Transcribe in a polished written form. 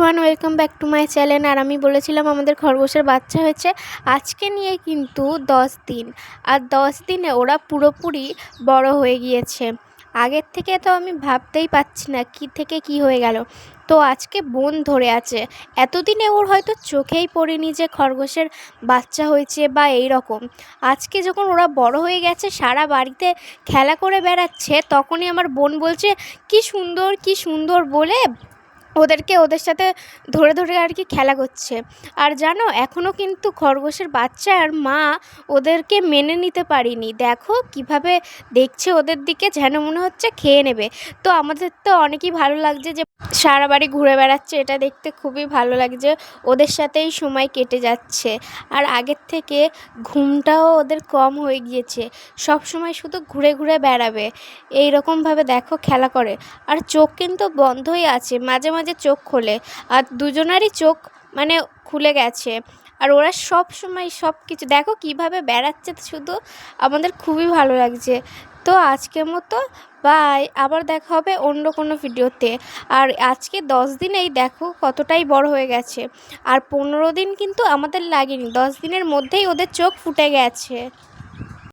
Everyone, welcome back to my channel. আর আমি বলেছিলাম আমাদের খরগোশের বাচ্চা হয়েছে। আজকে নিয়ে কিন্তু 10 দিন, আর 10 দিনে ওরা পুরোপুরি বড় হয়ে গিয়েছে। আগের থেকে তো আমি ভাবতেই পারছি না কী থেকে কী হয়ে গেল। তো আজকে বোন ধরে আছে। এতদিনে ওর হয়তো চোখেই পড়েনি যে খরগোশের বাচ্চা হয়েছে বা এই রকম। আজকে যখন ওরা বড় হয়ে গেছে, সারা বাড়িতে খেলা করে বেড়াচ্ছে, তখনই আমার বোন বলছে কী সুন্দর কী সুন্দর বলে ওদের সাথে ধরে ধরে আর কি খেলা করছে। আর জানো, এখনও কিন্তু খরগোশের বাচ্চার মা ওদেরকে মেনে নিতে পারিনি। দেখো কিভাবে দেখছে ওদের দিকে, যেন মনে হচ্ছে খেয়ে নেবে। তো আমাদের তো অনেকই ভালো লাগছে যে সারা বাড়ি ঘুরে বেড়াচ্ছে, এটা দেখতে খুবই ভালো লাগছে। ওদের সাথেই সময় কেটে যাচ্ছে। আর আগের থেকে ঘুমটাও ওদের কম হয়ে গিয়েছে, সব সময় শুধু ঘুরে ঘুরে বেড়াবে। এই রকমভাবে দেখো খেলা করে। আর চোখ কিন্তু বন্ধই আছে, মাঝে মাঝে চোখ খোলে। আর দুজনারই চোখ মানে খুলে গেছে। আর ওরা সব সময় সব কিছু দেখো কিভাবে বেড়াচ্ছে, শুধু আমাদের খুবই ভালো লাগছে। তো আজকের মতো বাই, আবার দেখা হবে অন্য কোনো ভিডিওতে। আর আজকে 10 দিনেই দেখো কতটাই বড় হয়ে গেছে। আর 15 দিন কিন্তু আমাদের লাগেনি, 10 দিনের মধ্যেই ওদের চোখ ফুটে গেছে।